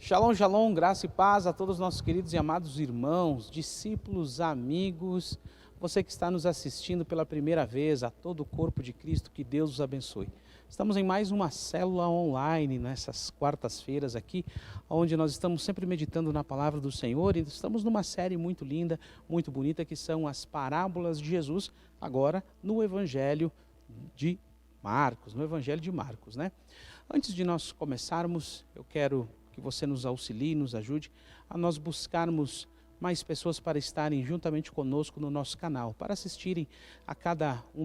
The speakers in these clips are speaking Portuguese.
Shalom, shalom, graça e paz a todos os nossos queridos e amados irmãos, discípulos, amigos, você que está nos assistindo pela primeira vez, a todo o corpo de Cristo, que Deus os abençoe. Estamos em mais uma célula online, nessas quartas-feiras aqui, onde nós estamos sempre meditando na palavra do Senhor, e estamos numa série muito linda, muito bonita, que são as parábolas de Jesus, agora no Evangelho de Marcos, né? Antes de nós começarmos, eu quero que você nos auxilie, nos ajude a nós buscarmos mais pessoas para estarem juntamente conosco no nosso canal, para assistirem a cada um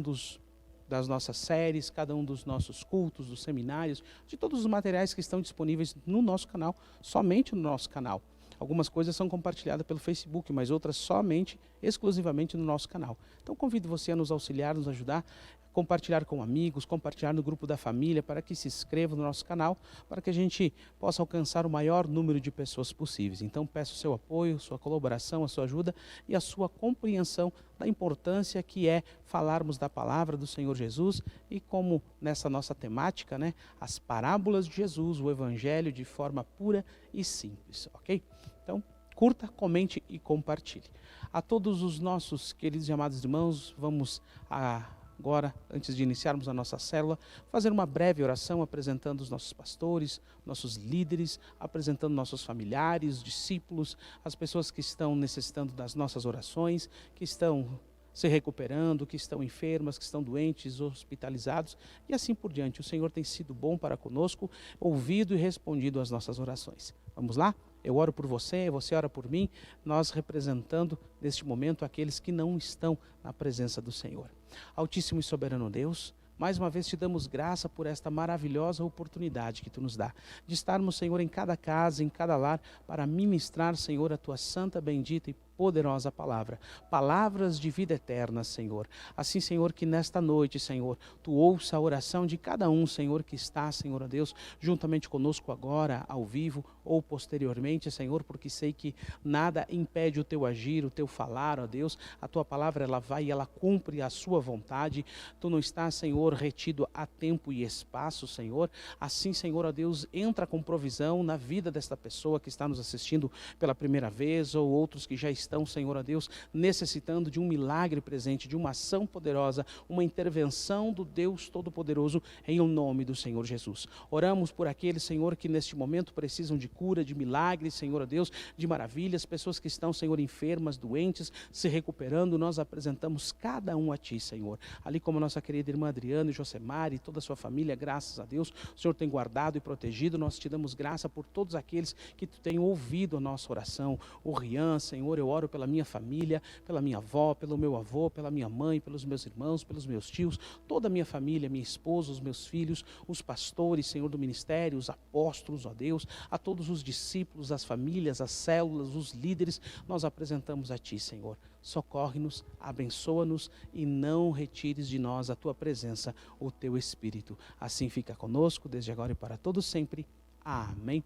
das nossas séries, cada um dos nossos cultos, dos seminários, de todos os materiais que estão disponíveis no nosso canal, somente no nosso canal. Algumas coisas são compartilhadas pelo Facebook, mas outras somente, exclusivamente no nosso canal. Então convido você a nos auxiliar, nos ajudar, compartilhar com amigos, compartilhar no grupo da família, para que se inscreva no nosso canal, para que a gente possa alcançar o maior número de pessoas possíveis. Então peço o seu apoio, sua colaboração, a sua ajuda e a sua compreensão da importância que é falarmos da palavra do Senhor Jesus e como nessa nossa temática, né, as parábolas de Jesus, o Evangelho de forma pura e simples, ok? Então, curta, comente e compartilhe. A todos os nossos queridos e amados irmãos, vamos agora, antes de iniciarmos a nossa célula, fazer uma breve oração apresentando os nossos pastores, nossos líderes, apresentando nossos familiares, discípulos, as pessoas que estão necessitando das nossas orações, que estão se recuperando, que estão enfermas, que estão doentes, hospitalizados e assim por diante. O Senhor tem sido bom para conosco, ouvido e respondido às nossas orações. Vamos lá? Eu oro por você, você ora por mim, nós representando neste momento aqueles que não estão na presença do Senhor. Altíssimo e soberano Deus, mais uma vez te damos graça por esta maravilhosa oportunidade que tu nos dá, de estarmos, Senhor, em cada casa, em cada lar, para ministrar, Senhor, a tua santa, bendita e poderosa palavra, palavras de vida eterna, Senhor. Assim, Senhor, que nesta noite, Senhor, tu ouça a oração de cada um, Senhor, que está, Senhor, ó Deus, juntamente conosco agora, ao vivo ou posteriormente, Senhor, porque sei que nada impede o teu agir, o teu falar, ó Deus. A tua palavra, ela vai e ela cumpre a sua vontade. Tu não estás, Senhor, retido a tempo e espaço, Senhor. Assim, Senhor, ó Deus, entra com provisão na vida desta pessoa que está nos assistindo pela primeira vez ou outros que já estão, Senhor, ó Deus, necessitando de um milagre presente, de uma ação poderosa, uma intervenção do Deus Todo-Poderoso em o nome do Senhor Jesus. Oramos por aqueles, Senhor, que neste momento precisam de cura, de milagres, Senhor, ó Deus, de maravilhas, pessoas que estão, Senhor, enfermas, doentes, se recuperando. Nós apresentamos cada um a Ti, Senhor. Ali como a nossa querida irmã Adriana e Josemar e toda a sua família, graças a Deus, o Senhor tem guardado e protegido. Nós te damos graça por todos aqueles que Tu tem ouvido a nossa oração. O Rian, Senhor, eu oro pela minha família, pela minha avó, pelo meu avô, pela minha mãe, pelos meus irmãos, pelos meus tios, toda a minha família, minha esposa, os meus filhos, os pastores, Senhor, do ministério, os apóstolos, ó Deus, a todos os discípulos, as famílias, as células, os líderes, nós apresentamos a Ti, Senhor. Socorre-nos, abençoa-nos e não retires de nós a Tua presença, o Teu Espírito. Assim fica conosco, desde agora e para todos sempre. Amém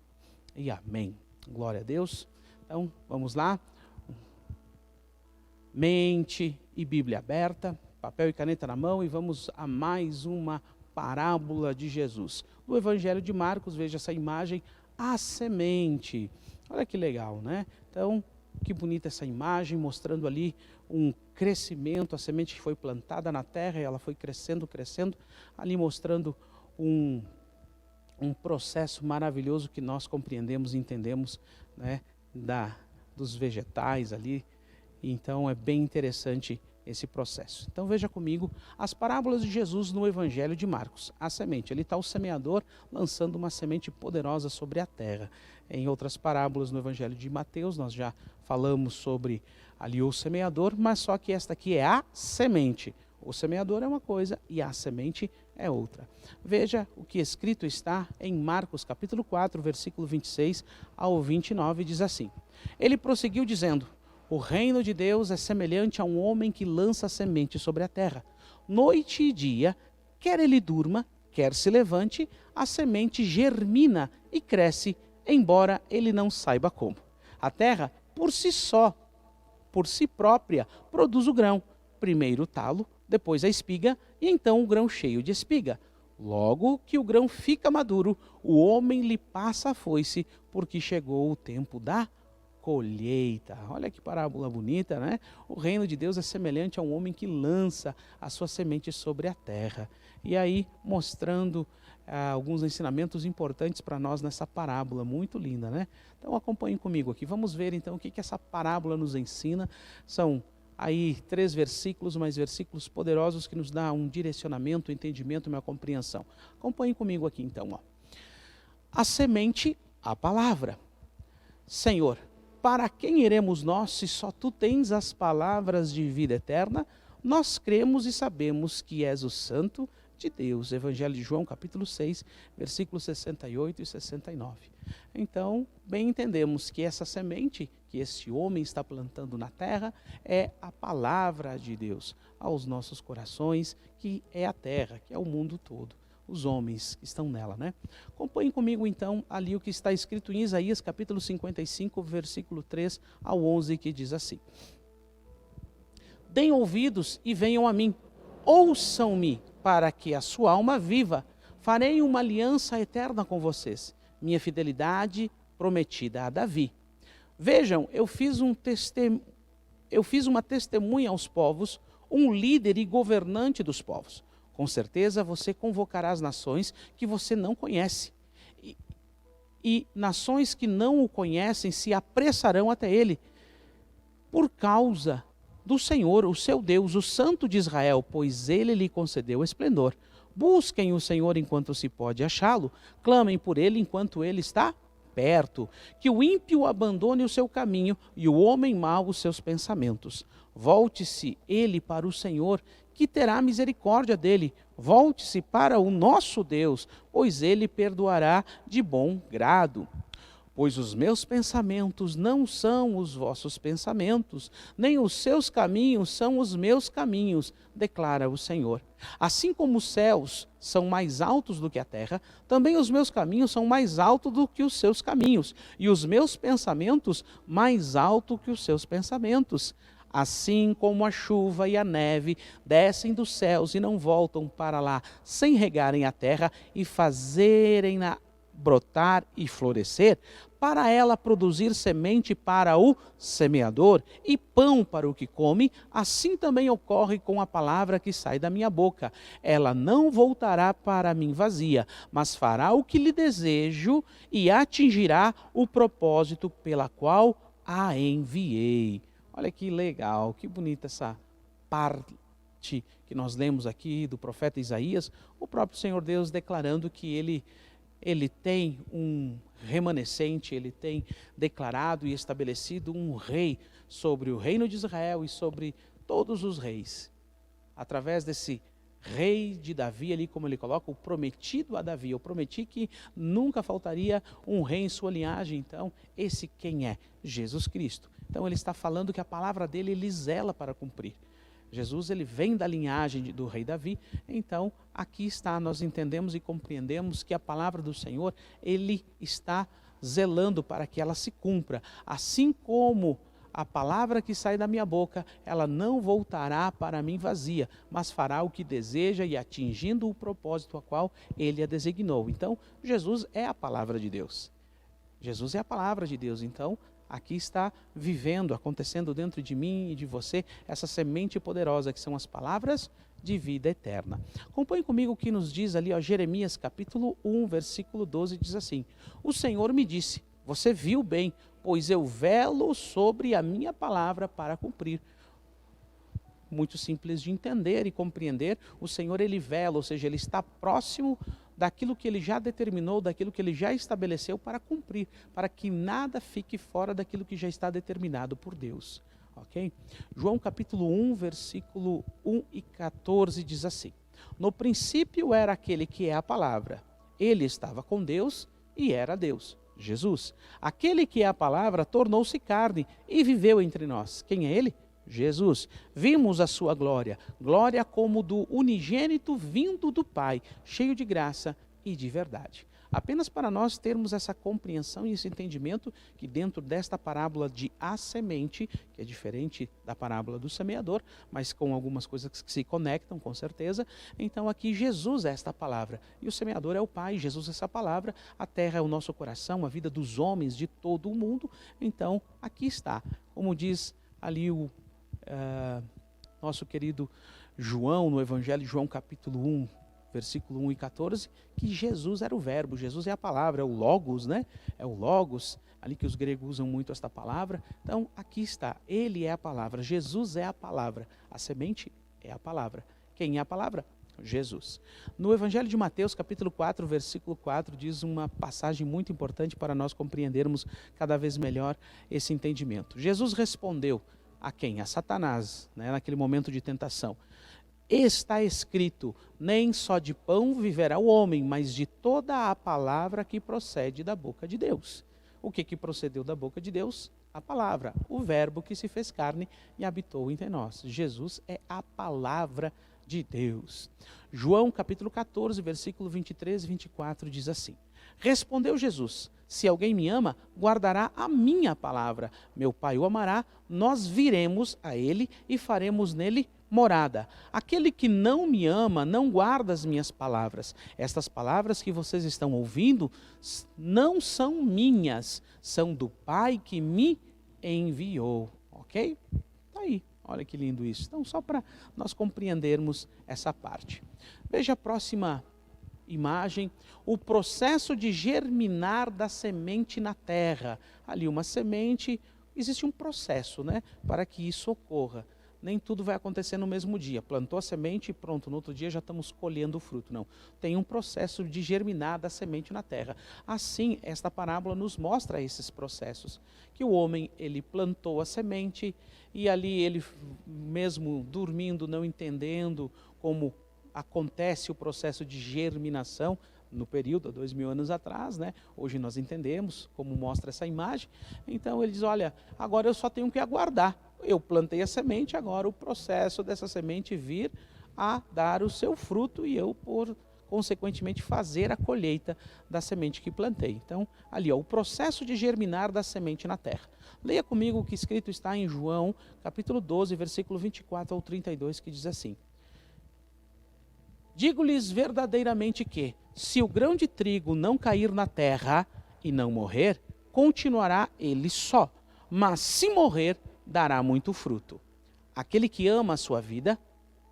e amém. Glória a Deus. Então, vamos lá. Mente e Bíblia aberta, papel e caneta na mão, e vamos a mais uma parábola de Jesus. No Evangelho de Marcos, veja essa imagem, a semente. Olha que legal, né? Então, que bonita essa imagem, mostrando ali um crescimento, a semente que foi plantada na terra, e ela foi crescendo, ali mostrando um processo maravilhoso que nós compreendemos e entendemos, né, dos vegetais ali. Então é bem interessante esse processo. Então veja comigo as parábolas de Jesus no Evangelho de Marcos. A semente, ali está o semeador lançando uma semente poderosa sobre a terra. Em outras parábolas no Evangelho de Mateus, nós já falamos sobre ali o semeador, mas só que esta aqui é a semente. O semeador é uma coisa e a semente é outra. Veja o que escrito está em Marcos capítulo 4, versículo 26 ao 29, diz assim: Ele prosseguiu dizendo: O reino de Deus é semelhante a um homem que lança semente sobre a terra. Noite e dia, quer ele durma, quer se levante, a semente germina e cresce, embora ele não saiba como. A terra, por si só, por si própria, produz o grão. Primeiro o talo, depois a espiga e então o grão cheio de espiga. Logo que o grão fica maduro, o homem lhe passa a foice, porque chegou o tempo da colheita. Olha que parábola bonita, né? O reino de Deus é semelhante a um homem que lança a sua semente sobre a terra. E aí, mostrando alguns ensinamentos importantes para nós nessa parábola, muito linda, né? Então acompanhem comigo aqui. Vamos ver então o que essa parábola nos ensina. São aí 3 versículos, mas versículos poderosos que nos dão um direcionamento, um entendimento, uma compreensão. Acompanhem comigo aqui então. Ó. A semente, a palavra. Senhor, para quem iremos nós, se só Tu tens as palavras de vida eterna? Nós cremos e sabemos que és o Santo de Deus. Evangelho de João, capítulo 6, versículos 68 e 69. Então, bem entendemos que essa semente que esse homem está plantando na terra é a palavra de Deus aos nossos corações, que é a terra, que é o mundo todo. Os homens que estão nela, né? Acompanhem comigo então ali o que está escrito em Isaías capítulo 55, versículo 3 ao 11, que diz assim: Deem ouvidos e venham a mim, ouçam-me, para que a sua alma viva. Farei uma aliança eterna com vocês, minha fidelidade prometida a Davi. Vejam, eu fiz uma testemunha aos povos, um líder e governante dos povos. Com certeza você convocará as nações que você não conhece. E nações que não o conhecem se apressarão até ele, por causa do Senhor, o seu Deus, o Santo de Israel, pois ele lhe concedeu esplendor. Busquem o Senhor enquanto se pode achá-lo, clamem por ele enquanto ele está perto. Que o ímpio abandone o seu caminho e o homem mau os seus pensamentos. Volte-se ele para o Senhor, que terá misericórdia dele. Volte-se para o nosso Deus, pois ele perdoará de bom grado. Pois os meus pensamentos não são os vossos pensamentos, nem os seus caminhos são os meus caminhos, declara o Senhor. Assim como os céus são mais altos do que a terra, também os meus caminhos são mais altos do que os seus caminhos, e os meus pensamentos mais altos que os seus pensamentos. Assim como a chuva e a neve descem dos céus e não voltam para lá, sem regarem a terra e fazerem-na brotar e florescer, para ela produzir semente para o semeador e pão para o que come, assim também ocorre com a palavra que sai da minha boca. Ela não voltará para mim vazia, mas fará o que lhe desejo e atingirá o propósito pela qual a enviei. Olha que legal, que bonita essa parte que nós lemos aqui do profeta Isaías, o próprio Senhor Deus declarando que ele tem um remanescente, ele tem declarado e estabelecido um rei sobre o reino de Israel e sobre todos os reis. Através desse rei de Davi ali, como ele coloca, o prometido a Davi. Eu prometi que nunca faltaria um rei em sua linhagem. Então, esse quem é? Jesus Cristo. Então, ele está falando que a palavra dele, ele zela para cumprir. Jesus, ele vem da linhagem do rei Davi. Então, aqui está, nós entendemos e compreendemos que a palavra do Senhor, ele está zelando para que ela se cumpra. Assim como a palavra que sai da minha boca, ela não voltará para mim vazia, mas fará o que deseja e atingindo o propósito a qual ele a designou. Então, Jesus é a palavra de Deus. Jesus é a palavra de Deus, então aqui está vivendo, acontecendo dentro de mim e de você, essa semente poderosa que são as palavras de vida eterna. Acompanhe comigo o que nos diz ali, ó, Jeremias capítulo 1, versículo 12, diz assim: O Senhor me disse, você viu bem, pois eu velo sobre a minha palavra para cumprir. Muito simples de entender e compreender, o Senhor ele vela, ou seja, ele está próximo daquilo que ele já determinou, daquilo que ele já estabeleceu para cumprir, para que nada fique fora daquilo que já está determinado por Deus. Ok? João capítulo 1, versículo 1 e 14 diz assim: No princípio era aquele que é a palavra, ele estava com Deus e era Deus, Jesus. Aquele que é a palavra tornou-se carne e viveu entre nós. Quem é ele? Jesus. Vimos a sua glória, glória como do unigênito vindo do Pai, cheio de graça e de verdade. apenas para nós termos essa compreensão e esse entendimento que dentro desta parábola de a semente, que é diferente da parábola do semeador, mas com algumas coisas que se conectam com certeza, então aqui Jesus é esta palavra, e o semeador é o Pai, Jesus é essa palavra, a terra é o nosso coração, a vida dos homens de todo o mundo, então aqui está, como diz ali o nosso querido João, no Evangelho de João capítulo 1, versículo 1 e 14, que Jesus era o verbo, Jesus é a palavra, é o logos, né? É o logos, ali que os gregos usam muito esta palavra. Então, aqui está, ele é a palavra, Jesus é a palavra, a semente é a palavra. Quem é a palavra? Jesus. No Evangelho de Mateus, capítulo 4, versículo 4, diz uma passagem muito importante para nós compreendermos cada vez melhor esse entendimento. Jesus respondeu a quem? A Satanás, né? Naquele momento de tentação. Está escrito, nem só de pão viverá o homem, mas de toda a palavra que procede da boca de Deus. O que procedeu da boca de Deus? A palavra, o verbo que se fez carne e habitou entre nós. Jesus é a palavra de Deus. João capítulo 14, versículo 23 e 24 diz assim: Respondeu Jesus, se alguém me ama, guardará a minha palavra. Meu Pai o amará, nós viremos a ele e faremos nele morada. Aquele que não me ama, não guarda as minhas palavras. Estas palavras que vocês estão ouvindo não são minhas, são do Pai que me enviou. Ok? Está aí. Olha que lindo isso. Então, só para nós compreendermos essa parte. Veja a próxima imagem, o processo de germinar da semente na terra. Ali uma semente, existe um processo, né, para que isso ocorra. Nem tudo vai acontecer no mesmo dia. Plantou a semente e pronto, no outro dia já estamos colhendo o fruto. Não, tem um processo de germinar da semente na terra. Assim, esta parábola nos mostra esses processos. Que o homem, ele plantou a semente e ali ele mesmo dormindo, não entendendo como acontece o processo de germinação no período, há 2000 anos atrás, né? Hoje nós entendemos como mostra essa imagem. Então ele diz, olha, agora eu só tenho que aguardar. Eu plantei a semente, agora o processo dessa semente vir a dar o seu fruto e eu, consequentemente, fazer a colheita da semente que plantei. Então, ali, ó, o processo de germinar da semente na terra. Leia comigo o que escrito está em João, capítulo 12, versículo 24 ao 32, que diz assim: Digo-lhes verdadeiramente que, se o grão de trigo não cair na terra e não morrer, continuará ele só, mas se morrer, dará muito fruto. Aquele que ama a sua vida,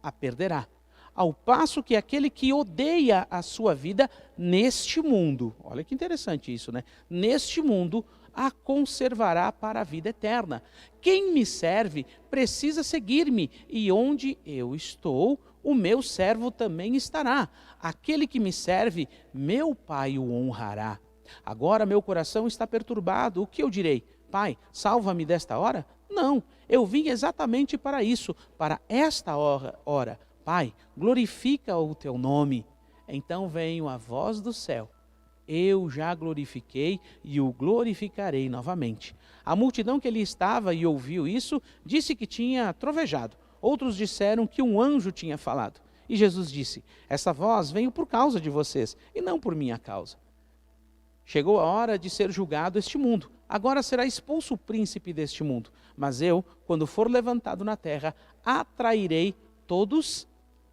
a perderá. Ao passo que aquele que odeia a sua vida neste mundo, olha que interessante isso, né? Neste mundo, a conservará para a vida eterna. Quem me serve precisa seguir-me, e onde eu estou, o meu servo também estará. Aquele que me serve, meu Pai o honrará. Agora meu coração está perturbado, o que eu direi? Pai, salva-me desta hora? Não, eu vim exatamente para isso, para esta hora. Pai, glorifica o teu nome. Então veio a voz do céu. Eu já glorifiquei e o glorificarei novamente. A multidão que ali estava e ouviu isso, disse que tinha trovejado. Outros disseram que um anjo tinha falado. E Jesus disse, essa voz veio por causa de vocês e não por minha causa. Chegou a hora de ser julgado este mundo. Agora será expulso o príncipe deste mundo. Mas eu, quando for levantado na terra, atrairei todos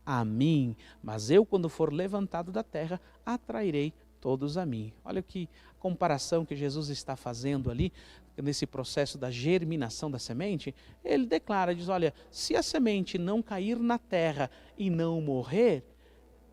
a mim. Mas eu, quando for levantado da terra, atrairei todos a mim. Olha que comparação que Jesus está fazendo ali, nesse processo da germinação da semente. Ele declara, diz, olha, se a semente não cair na terra e não morrer,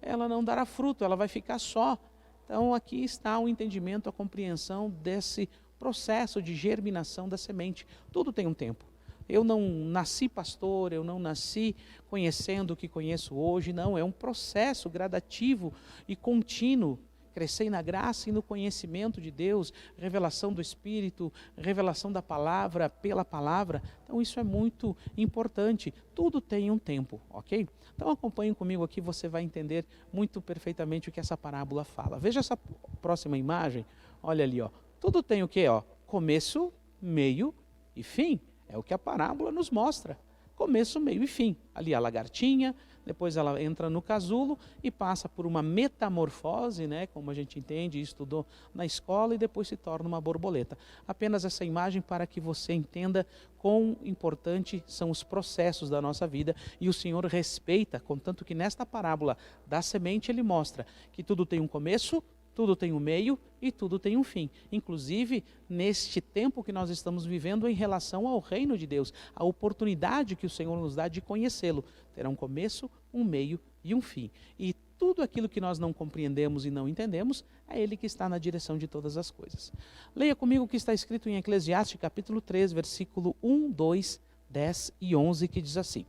ela não dará fruto, ela vai ficar só. Então aqui está o entendimento, a compreensão desse processo de germinação da semente. Tudo tem um tempo. Eu não nasci pastor, eu não nasci conhecendo o que conheço hoje, não, é um processo gradativo e contínuo. Crescei na graça e no conhecimento de Deus, revelação do Espírito, revelação da palavra, pela palavra. Então isso é muito importante. Tudo tem um tempo, ok? Então acompanhe comigo aqui, você vai entender muito perfeitamente o que essa parábola fala. Veja essa próxima imagem, olha ali, ó. Tudo tem o quê? Ó? Começo, meio e fim. É o que a parábola nos mostra. Começo, meio e fim. Ali a lagartinha, depois ela entra no casulo e passa por uma metamorfose, né, como a gente entende e estudou na escola, e depois se torna uma borboleta. Apenas essa imagem para que você entenda quão importante são os processos da nossa vida, e o Senhor respeita, contanto que nesta parábola da semente ele mostra que tudo tem um começo, tudo tem um meio e tudo tem um fim. Inclusive, neste tempo que nós estamos vivendo em relação ao reino de Deus, a oportunidade que o Senhor nos dá de conhecê-lo, terá um começo, um meio e um fim. E tudo aquilo que nós não compreendemos e não entendemos, é Ele que está na direção de todas as coisas. Leia comigo o que está escrito em Eclesiastes, capítulo 3, versículo 1, 2, 10 e 11, que diz assim: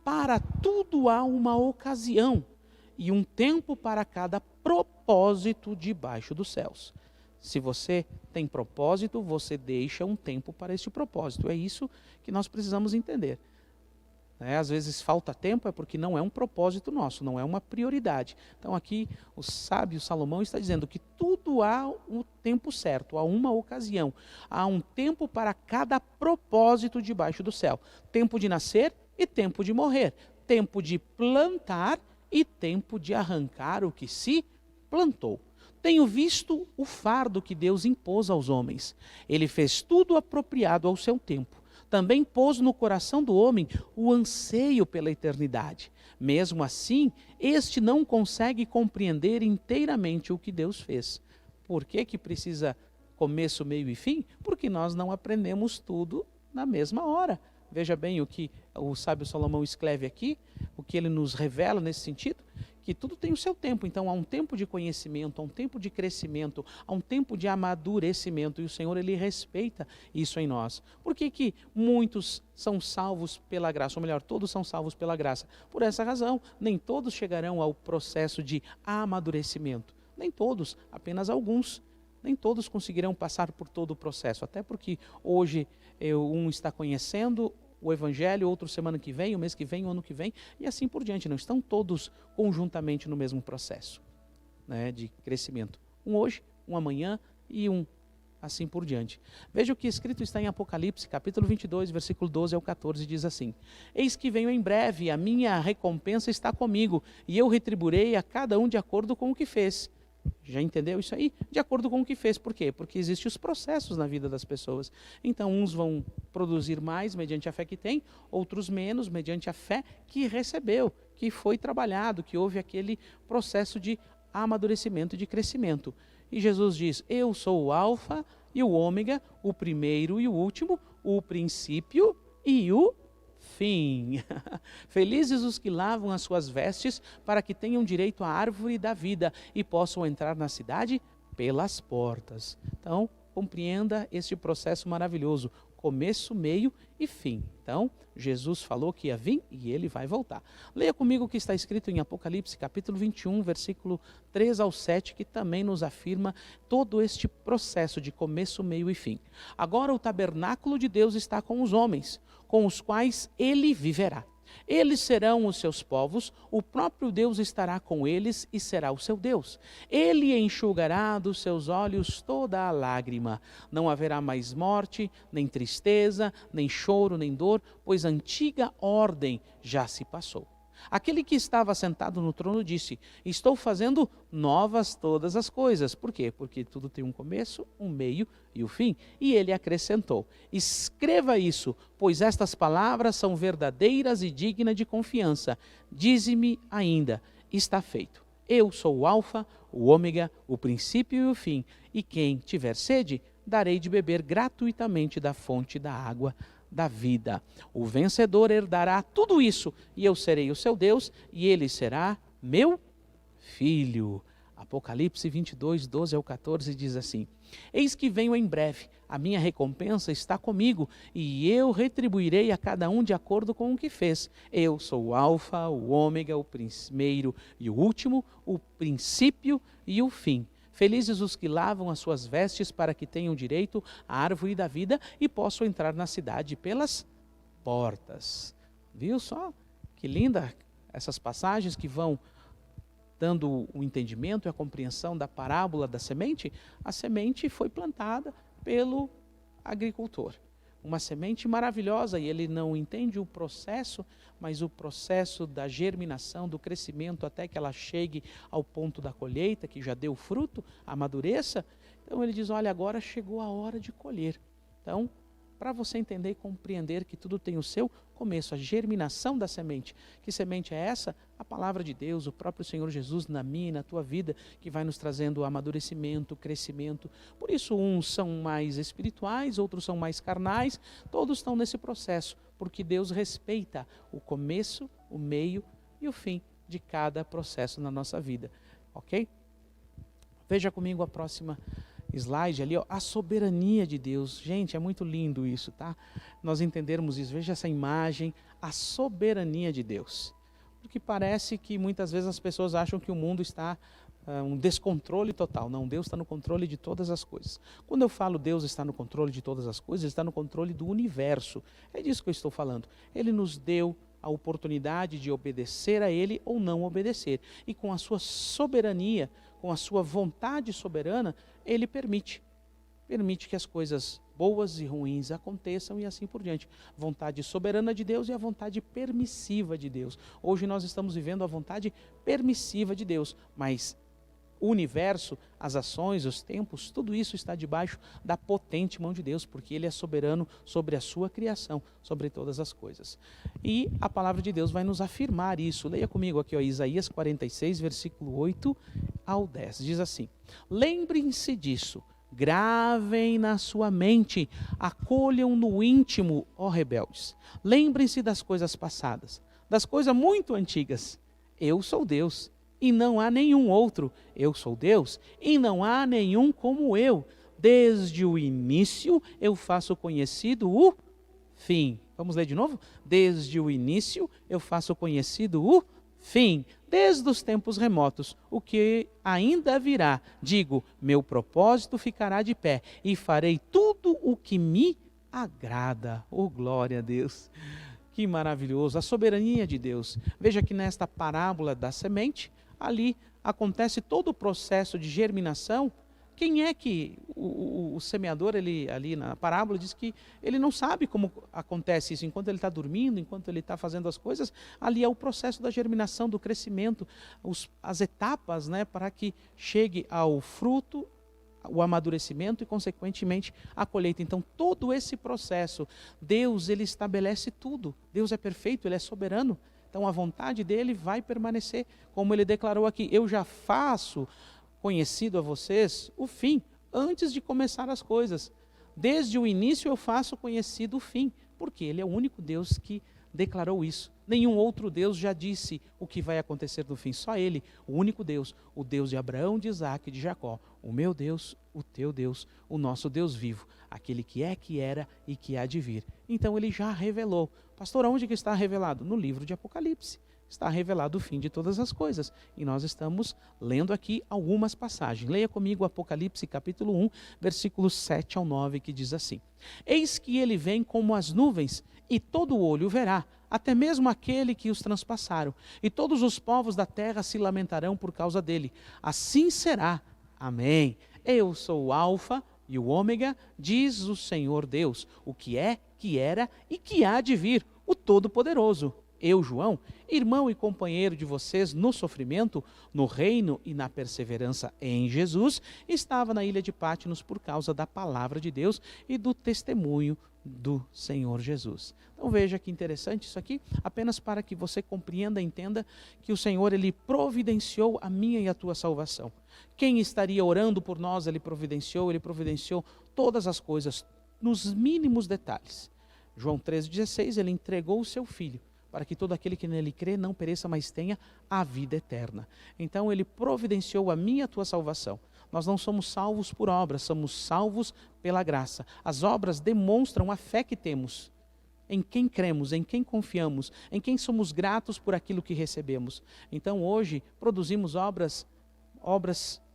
para tudo há uma ocasião, e um tempo para cada propósito debaixo dos céus. Se você tem propósito, você deixa um tempo para este propósito. É isso que nós precisamos entender. Às vezes falta tempo é porque não é um propósito nosso, não é uma prioridade. Então aqui o sábio Salomão está dizendo que tudo há o tempo certo, há uma ocasião. Há um tempo para cada propósito debaixo do céu. Tempo de nascer e tempo de morrer. Tempo de plantar e tempo de arrancar o que se plantou. Tenho visto o fardo que Deus impôs aos homens. Ele fez tudo apropriado ao seu tempo. Também pôs no coração do homem o anseio pela eternidade. Mesmo assim, este não consegue compreender inteiramente o que Deus fez. Por que que precisa começo, meio e fim? Porque nós não aprendemos tudo na mesma hora. Veja bem o que o sábio Salomão escreve aqui, o que ele nos revela nesse sentido, que tudo tem o seu tempo. Então há um tempo de conhecimento, há um tempo de crescimento, há um tempo de amadurecimento, e o Senhor ele respeita isso em nós. Por que que muitos são salvos pela graça, ou melhor, todos são salvos pela graça? Por essa razão, nem todos chegarão ao processo de amadurecimento, nem todos, apenas alguns. Nem todos conseguirão passar por todo o processo, até porque hoje um está conhecendo o Evangelho, outro semana que vem, o mês que vem, o ano que vem, e assim por diante. Não estão todos conjuntamente no mesmo processo, né, de crescimento. Um hoje, um amanhã e um assim por diante. Veja o que escrito está em Apocalipse, capítulo 22, versículo 12 ao 14, diz assim: eis que venho em breve, a minha recompensa está comigo, e eu retribuirei a cada um de acordo com o que fez. Já entendeu isso aí? De acordo com o que fez. Por quê? Porque existem os processos na vida das pessoas. Então, uns vão produzir mais mediante a fé que tem, outros menos mediante a fé que recebeu, que foi trabalhado, que houve aquele processo de amadurecimento e de crescimento. E Jesus diz: eu sou o alfa e o ômega, o primeiro e o último, o princípio e o fim. Felizes os que lavam as suas vestes, para que tenham direito à árvore da vida e possam entrar na cidade pelas portas. Então, compreenda este processo maravilhoso, começo, meio e fim. Então, Jesus falou que ia vir e ele vai voltar. Leia comigo o que está escrito em Apocalipse, capítulo 21, versículo 3 ao 7, que também nos afirma todo este processo de começo, meio e fim. Agora o tabernáculo de Deus está com os homens, com os quais ele viverá. Eles serão os seus povos, o próprio Deus estará com eles e será o seu Deus. Ele enxugará dos seus olhos toda a lágrima. Não haverá mais morte, nem tristeza, nem choro, nem dor, pois a antiga ordem já se passou. Aquele que estava sentado no trono disse: estou fazendo novas todas as coisas. Por quê? Porque tudo tem um começo, um meio e o fim. E ele acrescentou: escreva isso, pois estas palavras são verdadeiras e dignas de confiança. Dize-me ainda: está feito. Eu sou o alfa, o ômega, o princípio e o fim. E quem tiver sede, darei de beber gratuitamente da fonte da água da vida. O vencedor herdará tudo isso, e eu serei o seu Deus, e ele será meu filho. Apocalipse 22, 12 ao 14 diz assim: eis que venho em breve, a minha recompensa está comigo, e eu retribuirei a cada um de acordo com o que fez. Eu sou o alfa, o ômega, o primeiro e o último, o princípio e o fim. Felizes os que lavam as suas vestes, para que tenham direito à árvore da vida e possam entrar na cidade pelas portas. Viu só? Que linda essas passagens que vão dando o entendimento e a compreensão da parábola da semente. A semente foi plantada pelo agricultor. uma semente maravilhosa e ele não entende o processo, mas o processo da germinação, do crescimento até que ela chegue ao ponto da colheita, que já deu fruto, amadureça. Então ele diz, olha, agora chegou a hora de colher. Então, para você entender e compreender que tudo tem o seu começo, a germinação da semente. Que semente é essa? A palavra de Deus, o próprio Senhor Jesus na minha e na tua vida, que vai nos trazendo amadurecimento, crescimento. Por isso, uns são mais espirituais, outros são mais carnais, todos estão nesse processo, porque Deus respeita o começo, o meio e o fim de cada processo na nossa vida. Ok? Veja comigo a próxima slide ali, ó, a soberania de Deus. Gente, é muito lindo isso, tá? Nós entendermos isso. Veja essa imagem, a soberania de Deus. Porque parece que muitas vezes as pessoas acham que o mundo está um descontrole total. Não, Deus está no controle de todas as coisas. Quando eu falo Deus está no controle de todas as coisas, Ele está no controle do universo. É disso que eu estou falando. Ele nos deu a oportunidade de obedecer a Ele ou não obedecer. E com a sua soberania, com a sua vontade soberana, Ele permite que as coisas boas e ruins aconteçam e assim por diante. Vontade soberana de Deus e a vontade permissiva de Deus. Hoje nós estamos vivendo a vontade permissiva de Deus, mas o universo, as ações, os tempos, tudo isso está debaixo da potente mão de Deus, porque Ele é soberano sobre a sua criação, sobre todas as coisas. E a palavra de Deus vai nos afirmar isso. Leia comigo aqui, ó, Isaías 46, versículo 8 ao 10. Diz assim: lembrem-se disso, gravem na sua mente, acolham no íntimo, ó rebeldes. Lembrem-se das coisas passadas, das coisas muito antigas. Eu sou Deus e não há nenhum outro. Eu sou Deus e não há nenhum como eu. Desde o início eu faço conhecido o fim. Vamos ler de novo? Desde o início eu faço conhecido o fim. Desde os tempos remotos, o que ainda virá. Digo, meu propósito ficará de pé e farei tudo o que me agrada. Oh, glória a Deus! Que maravilhoso! A soberania de Deus. Veja que nesta parábola da semente, ali acontece todo o processo de germinação. Quem é que o semeador, ele, ali na parábola, diz que ele não sabe como acontece isso. Enquanto ele está dormindo, enquanto ele está fazendo as coisas, ali é o processo da germinação, do crescimento, as etapas, né, para que chegue ao fruto, o amadurecimento e, consequentemente, a colheita. Então, todo esse processo, Deus, Ele estabelece tudo. Deus é perfeito, Ele é soberano. Então, a vontade dEle vai permanecer. Como Ele declarou aqui, eu já faço conhecido a vocês o fim, antes de começar as coisas. Desde o início eu faço conhecido o fim, porque Ele é o único Deus que declarou isso. Nenhum outro Deus já disse o que vai acontecer no fim, só Ele, o único Deus, o Deus de Abraão, de Isaac e de Jacó. O meu Deus, o teu Deus, o nosso Deus vivo, aquele que é, que era e que há de vir. Então Ele já revelou. Pastor, onde que está revelado? No livro de Apocalipse. Está revelado o fim de todas as coisas. E nós estamos lendo aqui algumas passagens. Leia comigo Apocalipse capítulo 1, versículos 7 ao 9, que diz assim: eis que ele vem como as nuvens, e todo olho o verá, até mesmo aquele que os transpassaram, e todos os povos da terra se lamentarão por causa dele. Assim será. Amém. Eu sou o Alfa e o Ômega, diz o Senhor Deus, o que é, que era e que há de vir, o Todo-Poderoso. Eu, João, irmão e companheiro de vocês no sofrimento, no reino e na perseverança em Jesus, estava na ilha de Patmos por causa da palavra de Deus e do testemunho do Senhor Jesus. Então veja que interessante isso aqui, apenas para que você compreenda, entenda que o Senhor, Ele providenciou a minha e a tua salvação. Quem estaria orando por nós, Ele providenciou todas as coisas, nos mínimos detalhes. João 3,16, Ele entregou o seu Filho, para que todo aquele que nele crê não pereça, mas tenha a vida eterna. Então Ele providenciou a minha e a tua salvação. Nós não somos salvos por obras, somos salvos pela graça. As obras demonstram a fé que temos, em quem cremos, em quem confiamos, em quem somos gratos por aquilo que recebemos. Então hoje produzimos obras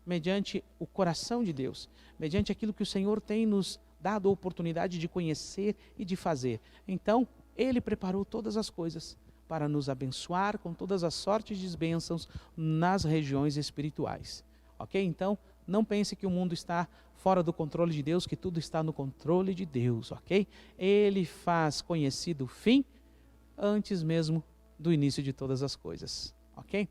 mediante o coração de Deus, mediante aquilo que o Senhor tem nos dado a oportunidade de conhecer e de fazer. Então, Ele preparou todas as coisas para nos abençoar com todas as sortes de bênçãos nas regiões espirituais. Ok? Então, não pense que o mundo está fora do controle de Deus, que tudo está no controle de Deus, ok? Ele faz conhecido o fim antes mesmo do início de todas as coisas, ok?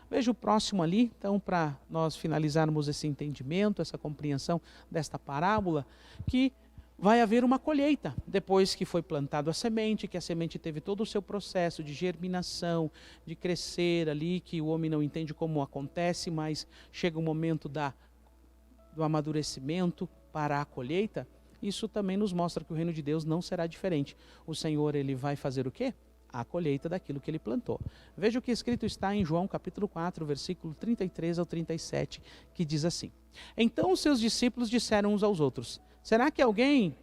Veja o próximo ali, então, para nós finalizarmos esse entendimento, essa compreensão desta parábola, que vai haver uma colheita, depois que foi plantado a semente, que a semente teve todo o seu processo de germinação, de crescer ali, que o homem não entende como acontece, mas chega o momento do amadurecimento para a colheita. Isso também nos mostra que o reino de Deus não será diferente. O Senhor, ele vai fazer o quê? A colheita daquilo que ele plantou. Veja o que escrito está em João capítulo 4, versículo 33 ao 37, que diz assim: Então os seus discípulos disseram uns aos outros: Será que alguém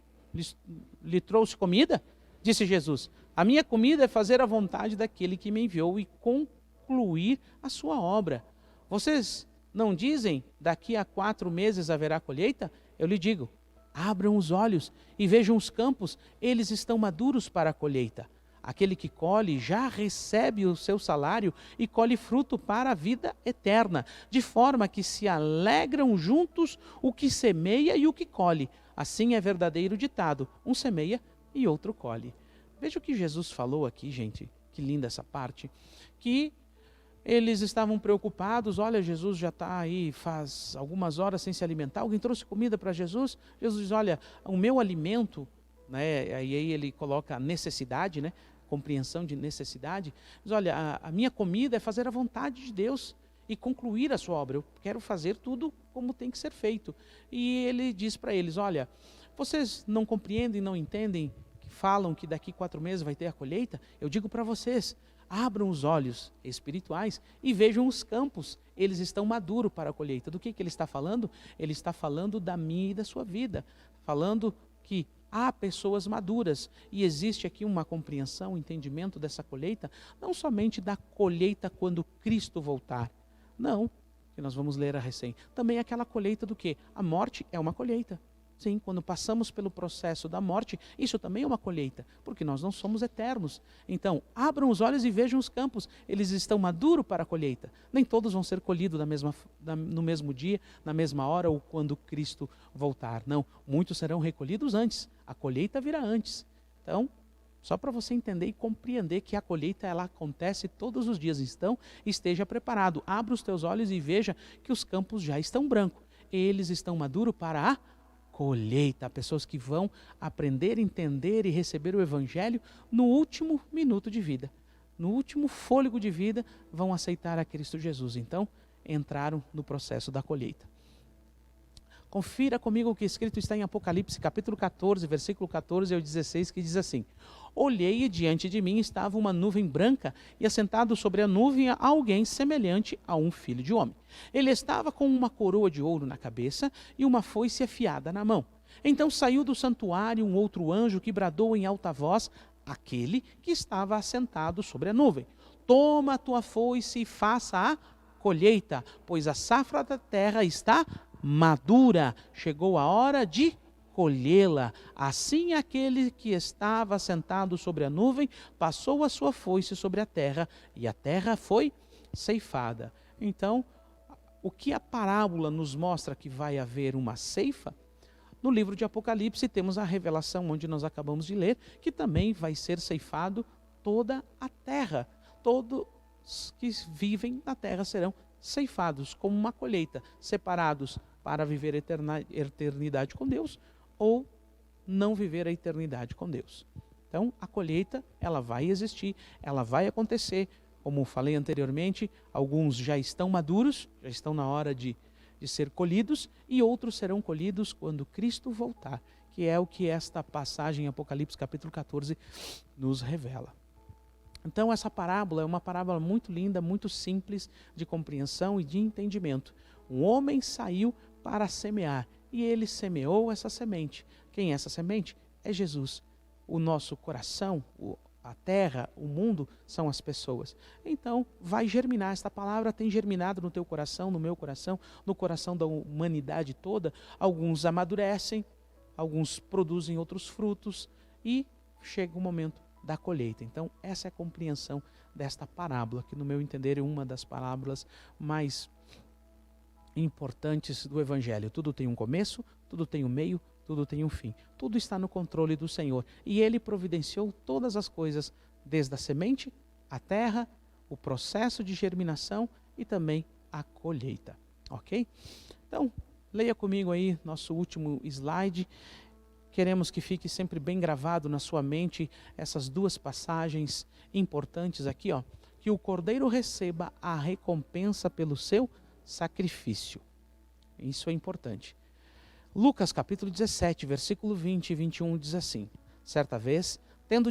lhe trouxe comida? Disse Jesus: A minha comida é fazer a vontade daquele que me enviou e concluir a sua obra. Vocês não dizem, daqui a 4 meses haverá colheita? Eu lhe digo, abram os olhos e vejam os campos, eles estão maduros para a colheita. Aquele que colhe já recebe o seu salário e colhe fruto para a vida eterna, de forma que se alegram juntos o que semeia e o que colhe. Assim é verdadeiro ditado, um semeia e outro colhe. Veja o que Jesus falou aqui, gente, que linda essa parte, que eles estavam preocupados, olha, Jesus já está aí faz algumas horas sem se alimentar, alguém trouxe comida para Jesus? Jesus diz, olha, o meu alimento, né, e aí ele coloca a necessidade, né, compreensão de necessidade, diz, olha, a minha comida é fazer a vontade de Deus e concluir a sua obra, eu quero fazer tudo como tem que ser feito. E ele diz para eles, olha, vocês não compreendem, não entendem, que falam que daqui 4 meses vai ter a colheita? Eu digo para vocês, abram os olhos espirituais e vejam os campos, eles estão maduros para a colheita. Do que ele está falando? Ele está falando da minha e da sua vida, falando que há pessoas maduras e existe aqui uma compreensão, um entendimento dessa colheita, não somente da colheita quando Cristo voltar, não, que nós vamos ler a recém, também aquela colheita do que? A morte é uma colheita. Sim, quando passamos pelo processo da morte, isso também é uma colheita, porque nós não somos eternos. Então, abram os olhos e vejam os campos, eles estão maduros para a colheita. Nem todos vão ser colhidos no mesmo dia, na mesma hora ou quando Cristo voltar. Não, muitos serão recolhidos antes, a colheita virá antes. Então, só para você entender e compreender que a colheita ela acontece todos os dias. Então, esteja preparado, abra os teus olhos e veja que os campos já estão brancos. Eles estão maduros para a colheita, pessoas que vão aprender, entender e receber o Evangelho no último minuto de vida, no último fôlego de vida, vão aceitar a Cristo Jesus. Então, entraram no processo da colheita. Confira comigo o que escrito está em Apocalipse, capítulo 14, versículo 14 ao 16, que diz assim: Olhei e diante de mim estava uma nuvem branca, e assentado sobre a nuvem alguém semelhante a um filho de homem. Ele estava com uma coroa de ouro na cabeça e uma foice afiada na mão. Então saiu do santuário um outro anjo que bradou em alta voz àquele que estava assentado sobre a nuvem: Toma a tua foice e faça a colheita, pois a safra da terra está madura, chegou a hora de colhê-la. Assim aquele que estava sentado sobre a nuvem passou a sua foice sobre a terra, e a terra foi ceifada. Então, o que a parábola nos mostra que vai haver uma ceifa? No livro de Apocalipse temos a revelação onde nós acabamos de ler, que também vai ser ceifado toda a terra. Todos que vivem na terra serão ceifados como uma colheita, separados para viver a eternidade com Deus ou não viver a eternidade com Deus. Então, a colheita, ela vai existir, ela vai acontecer. Como falei anteriormente, alguns já estão maduros, já estão na hora de ser colhidos, e outros serão colhidos quando Cristo voltar, que é o que esta passagem em Apocalipse capítulo 14 nos revela. Então, essa parábola é uma parábola muito linda, muito simples de compreensão e de entendimento. Um homem saiu para semear e ele semeou essa semente. Quem é essa semente? É Jesus. O nosso coração, a terra, o mundo são as pessoas. Então, vai germinar. Esta palavra tem germinado no teu coração, no meu coração, no coração da humanidade toda. Alguns amadurecem, alguns produzem outros frutos e chega o momento da colheita. Então, essa é a compreensão desta parábola, que no meu entender é uma das parábolas mais importantes do Evangelho. Tudo tem um começo, tudo tem um meio, tudo tem um fim. Tudo está no controle do Senhor. E Ele providenciou todas as coisas, desde a semente, a terra, o processo de germinação e também a colheita. Ok? Então, leia comigo aí nosso último slide. Queremos que fique sempre bem gravado na sua mente essas duas passagens importantes aqui, ó. Que o cordeiro receba a recompensa pelo seu sacrifício. Isso é importante. Lucas capítulo 17, versículo 20 e 21 diz assim: certa vez, tendo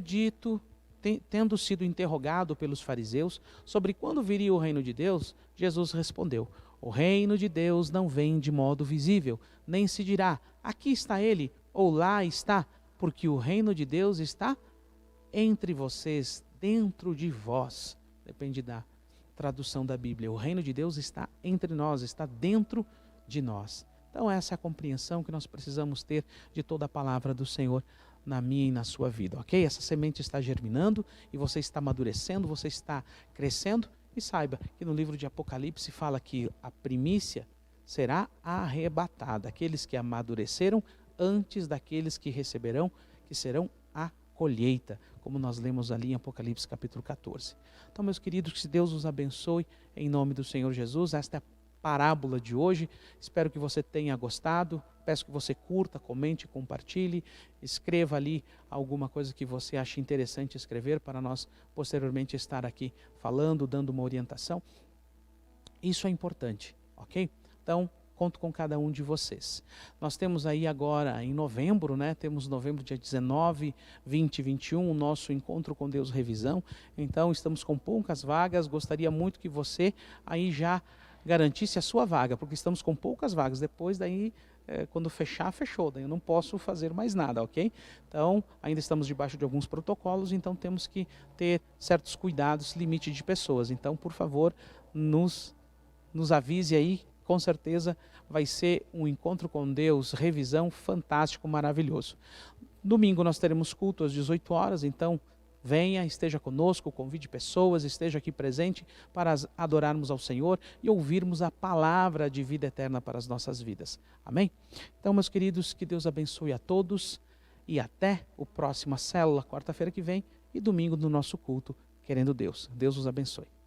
sido interrogado pelos fariseus sobre quando viria o reino de Deus, Jesus respondeu: o reino de Deus não vem de modo visível, nem se dirá, aqui está ele, ou lá está, porque o reino de Deus está entre vocês, dentro de vós. Depende da tradução da Bíblia. O reino de Deus está entre nós, está dentro de nós. Então essa é a compreensão que nós precisamos ter de toda a palavra do Senhor na minha e na sua vida, ok? Essa semente está germinando e você está amadurecendo, você está crescendo. E saiba que no livro de Apocalipse fala que a primícia será arrebatada. Aqueles que amadureceram antes daqueles que receberão, que serão a colheita, como nós lemos ali em Apocalipse capítulo 14. Então, meus queridos, que Deus os abençoe em nome do Senhor Jesus. Esta é a parábola de hoje. Espero que você tenha gostado. Peço que você curta, comente, compartilhe, escreva ali alguma coisa que você ache interessante escrever para nós posteriormente estar aqui falando, dando uma orientação. Isso é importante, ok? Então, conto com cada um de vocês. Nós temos aí agora em novembro, né? Temos novembro dia 19, 20 e 21, o nosso Encontro com Deus Revisão. Então, estamos com poucas vagas. Gostaria muito que você aí já garantisse a sua vaga, porque estamos com poucas vagas. Depois daí, quando fechar, fechou. Daí eu não posso fazer mais nada, ok? Então, ainda estamos debaixo de alguns protocolos, então temos que ter certos cuidados, limite de pessoas. Então, por favor, nos avise aí. Com certeza vai ser um encontro com Deus, revisão fantástico, maravilhoso. Domingo nós teremos culto às 18 horas, então venha, esteja conosco, convide pessoas, esteja aqui presente para adorarmos ao Senhor e ouvirmos a palavra de vida eterna para as nossas vidas. Amém? Então, meus queridos, que Deus abençoe a todos e até o próximo célula, quarta-feira que vem e domingo no nosso culto, querendo Deus. Deus os abençoe.